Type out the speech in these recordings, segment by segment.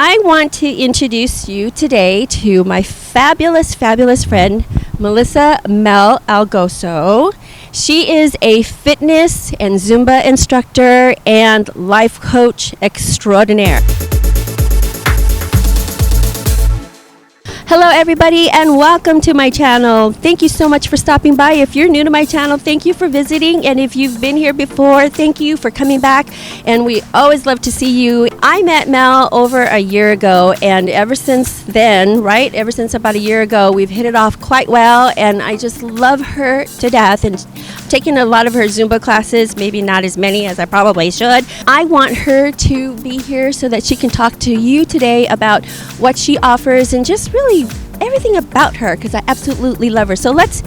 I want to introduce you today to my fabulous, fabulous friend, Melissa Algoso. She is a fitness and Zumba instructor and life coach extraordinaire. Hello everybody and welcome to my channel. Thank you so much for stopping by. If you're new to my channel, thank you for visiting, and if you've been here before, thank you for coming back, and we always love to see you. I met Mel over a year ago, and ever since then, ever since about a year ago, we've hit it off quite well, and I just love her to death, and taking a lot of her Zumba classes, maybe not as many as I probably should. I want her to be here so that she can talk to you today about what she offers and just really everything about her, because I absolutely love her. So let's,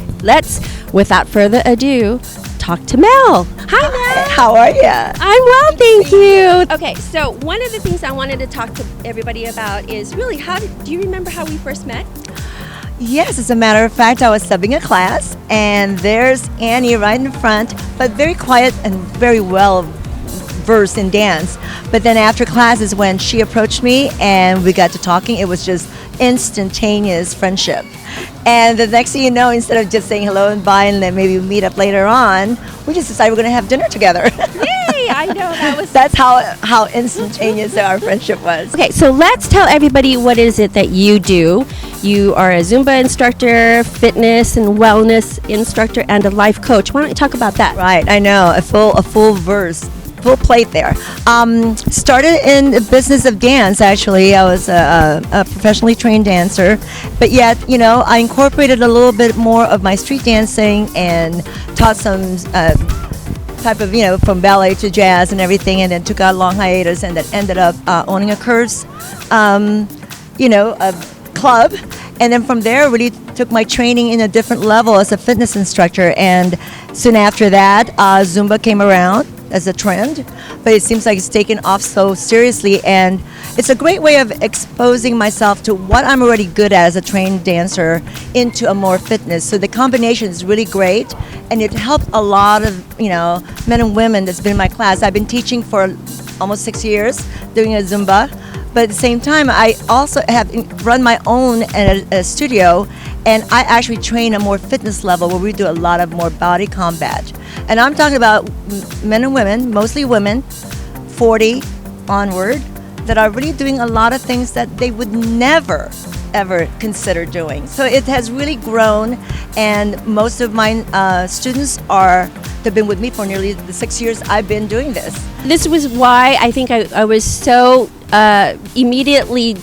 without further ado, talk to Mel. Hi, Mel. How are you? I'm well, thank you. Okay, so one of the things I wanted to talk to everybody about is really do you remember how we first met? Yes, as a matter of fact, I was subbing a class, and there's Annie right in front, but very quiet and very well versed in dance. But then after class is when she approached me, and we got to talking. It was just instantaneous friendship. And the next thing you know, instead of just saying hello and bye and then maybe meet up later on, we just decided we're going to have dinner together. Yay! I know That's how instantaneous our friendship was. Okay, so let's tell everybody what is it that you do. You are a Zumba instructor, fitness and wellness instructor, and a life coach. Why don't you talk about that? Right, I know, a full plate there. Started in the business of dance, actually. I was a professionally trained dancer, but yet, I incorporated a little bit more of my street dancing and taught some type of, from ballet to jazz and everything, and then took out a long hiatus, and then ended up owning a Kurz, a club. And then from there, really took my training in a different level as a fitness instructor. And soon after that, Zumba came around as a trend, but it seems like it's taken off so seriously, and it's a great way of exposing myself to what I'm already good at as a trained dancer into a more fitness. So the combination is really great, and it helped a lot of men and women that's been in my class. I've been teaching for almost 6 years doing a Zumba, but at the same time I also have run my own a studio, and I actually train a more fitness level where we do a lot of more body combat. And I'm talking about men and women, mostly women, 40 onward, that are really doing a lot of things that they would never, ever consider doing. So it has really grown, and most of my students they've been with me for nearly the 6 years I've been doing this. This was why I think I was so immediately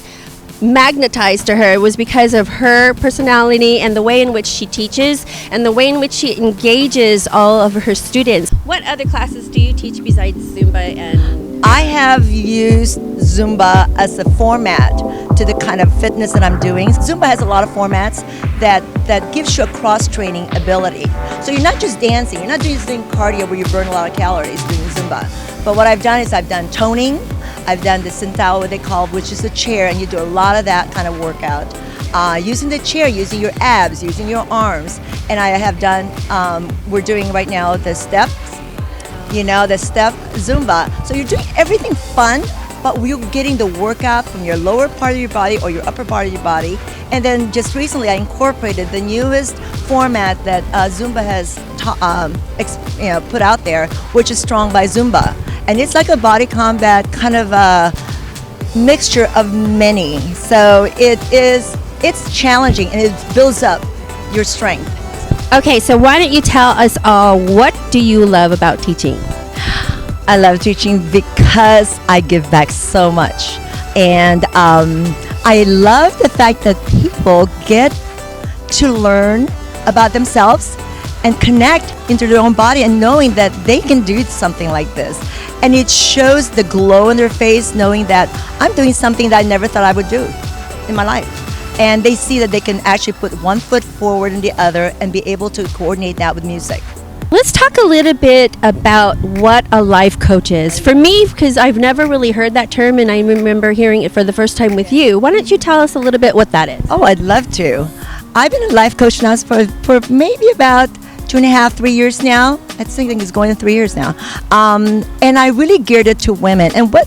magnetized to her. It was because of her personality and the way in which she teaches and the way in which she engages all of her students. What other classes do you teach besides Zumba? And I have used Zumba as a format to the kind of fitness that I'm doing. Zumba has a lot of formats that gives you a cross-training ability. So you're not just dancing, you're not just doing cardio where you burn a lot of calories doing Zumba. But what I've done is I've done toning, I've done the sentao, what they call, which is a chair, and you do a lot of that kind of workout. Using the chair, using your abs, using your arms. And I have done, we're doing right now the steps, the step Zumba. So you're doing everything fun, but you're getting the workout from your lower part of your body or your upper part of your body. And then just recently I incorporated the newest format that Zumba has put out there, which is Strong by Zumba. And it's like a body combat kind of a mixture of many. So it's challenging, and it builds up your strength. okay, so why don't you tell us all, what do you love about teaching? I love teaching because I give back so much. And I love the fact that people get to learn about themselves and connect into their own body, and knowing that they can do something like this. And it shows the glow in their face, knowing that I'm doing something that I never thought I would do in my life. And they see that they can actually put one foot forward and the other and be able to coordinate that with music. Let's talk a little bit about what a life coach is. For me, because I've never really heard that term, and I remember hearing it for the first time with you. Why don't you tell us a little bit what that is? Oh, I'd love to. I've been a life coach now for maybe about 2.5, 3 years now. I think it's going to 3 years now. And I really geared it to women. And what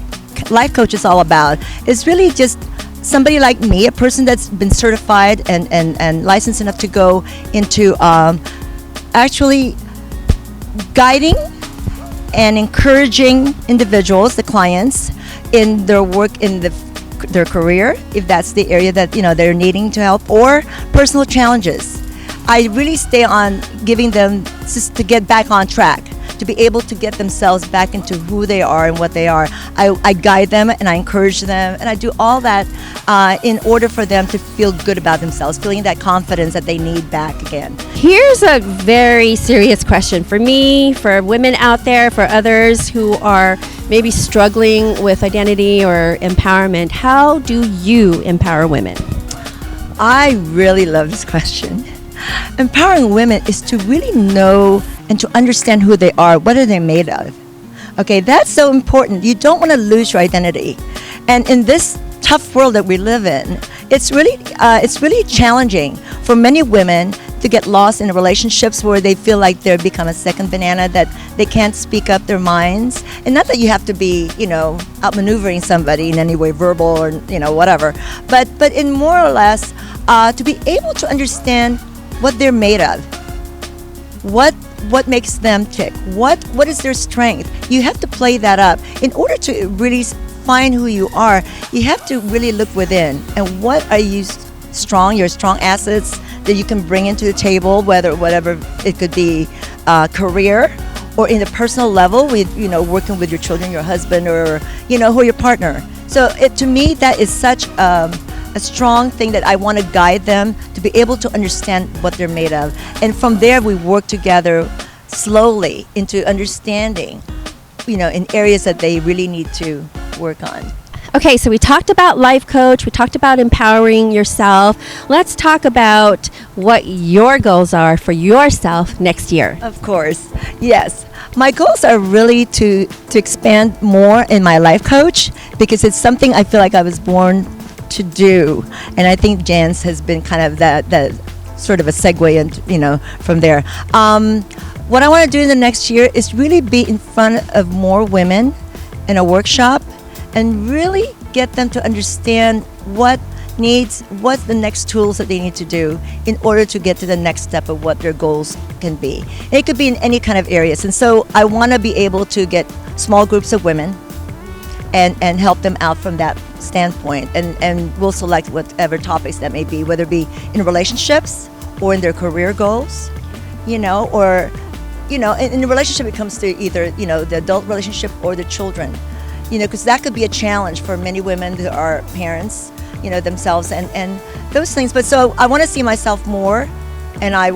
life coach is all about. It's really just somebody like me, a person that's been certified and licensed enough to go into actually guiding and encouraging individuals, the clients, in their work in their career, if that's the area that they're needing to help, or personal challenges. I really stay on giving them just to get back on track, to be able to get themselves back into who they are and what they are. I guide them and I encourage them, and I do all that in order for them to feel good about themselves, feeling that confidence that they need back again. Here's a very serious question for me, for women out there, for others who are maybe struggling with identity or empowerment. How do you empower women? I really love this question. Empowering women is to really know and to understand who they are. What are they made of? Okay, that's so important. You don't want to lose your identity. And in this tough world that we live in, it's really challenging for many women to get lost in relationships where they feel like they've become a second banana, that they can't speak up their minds. And not that you have to be, outmaneuvering somebody in any way, verbal or, whatever. But in more or less, to be able to understand what they're made of, what makes them tick, what is their strength. You have to play that up. In order to really find who you are, you have to really look within, and what are you your strong assets that you can bring into the table, whatever it could be, career or in the personal level with working with your children, your husband, or who your partner. So to me, that is such a strong thing that I want to guide them to be able to understand what they're made of. And from there, we work together slowly into understanding, in areas that they really need to work on. Okay, so we talked about life coach, we talked about empowering yourself. Let's talk about what your goals are for yourself next year. Of course, yes. My goals are really to expand more in my life coach, because it's something I feel like I was born to do, and I think Jan's has been kind of that sort of a segue, and from there. What I want to do in the next year is really be in front of more women in a workshop, and really get them to understand what's the next tools that they need to do in order to get to the next step of what their goals can be. And it could be in any kind of areas, and so I want to be able to get small groups of women and help them out from that standpoint, and we'll select whatever topics that may be, whether it be in relationships or in their career goals, or in the relationship it comes to either the adult relationship or the children, because that could be a challenge for many women who are parents, themselves, and those things. But so I want to see myself more, and I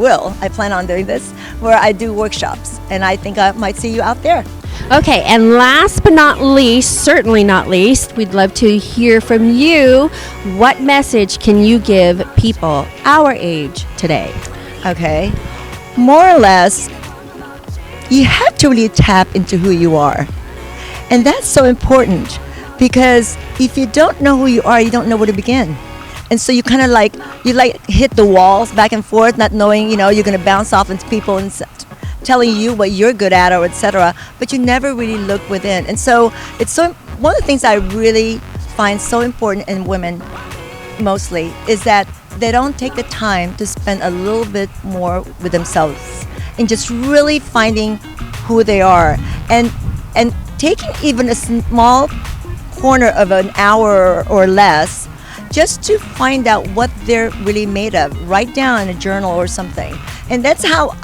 plan on doing this, where I do workshops, and I think I might see you out there. Okay, and last but not least, certainly not least, we'd love to hear from you. What message can you give people our age today? Okay, more or less, you have to really tap into who you are. And that's so important, because if you don't know who you are, you don't know where to begin. And so you kind of hit the walls back and forth, not knowing, you're going to bounce off into people and telling you what you're good at, or etc. But you never really look within. And so one of the things I really find so important in women mostly is that they don't take the time to spend a little bit more with themselves and just really finding who they are, and taking even a small corner of an hour or less just to find out what they're really made of. Write down in a journal or something. And that's how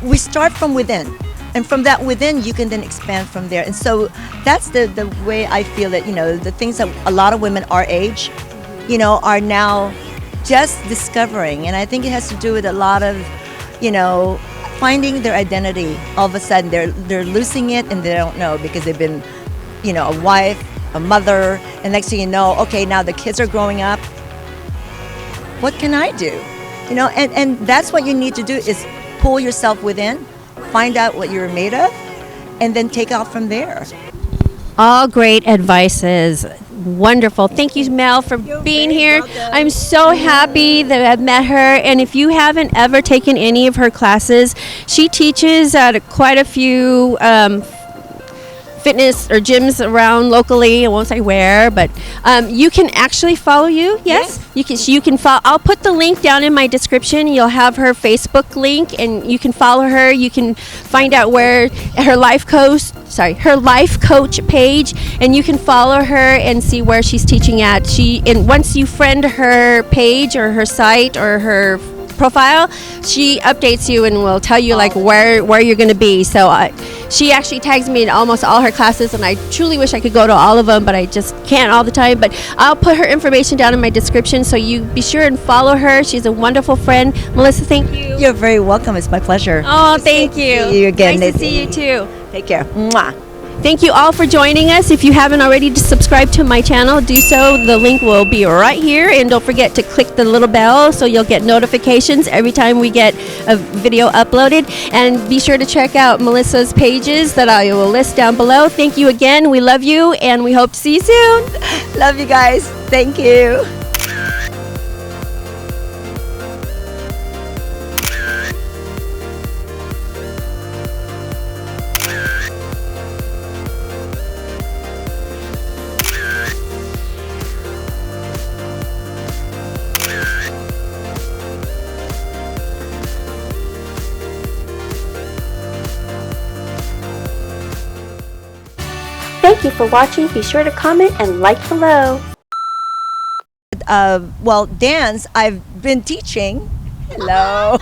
we start, from within. And from that within, you can then expand from there. And so that's the way I feel that, the things that a lot of women our age, are now just discovering. And I think it has to do with a lot of, finding their identity. All of a sudden, they're losing it, and they don't know, because they've been, a wife, a mother, and next thing you know, okay, now the kids are growing up. What can I do? And that's what you need to do, is pull yourself within, find out what you're made of, and then take off from there. All great advices. Wonderful. Thank you, Mel, for being here. Welcome. I'm so happy that I've met her. And if you haven't ever taken any of her classes, she teaches at quite a few fitness or gyms around locally. I won't say where, but you can actually follow you. Yes, you can follow. I'll put the link down in my description. You'll have her Facebook link, and you can follow her. You can find out where her life coach page, and you can follow her and see where she's teaching at. And once you friend her page or her site or her profile, she updates you and will tell you like where you're going to be. So she actually tags me in almost all her classes, and I truly wish I could go to all of them, but I just can't all the time. But I'll put her information down in my description, so you be sure and follow her. She's a wonderful friend. Melissa, thank you. You're very welcome. It's my pleasure. Oh, thank you. See you again. Nice to see you too. Take care. Mwah. Thank you all for joining us. If you haven't already subscribed to my channel, do so. The link will be right here, and don't forget to click the little bell so you'll get notifications every time we get a video uploaded. And be sure to check out Melissa's pages that I will list down below. Thank you again. We love you, and we hope to see you soon. Love you guys. Thank you. Thank you for watching. Be sure to comment and like below. Well, dance, I've been teaching. Hello.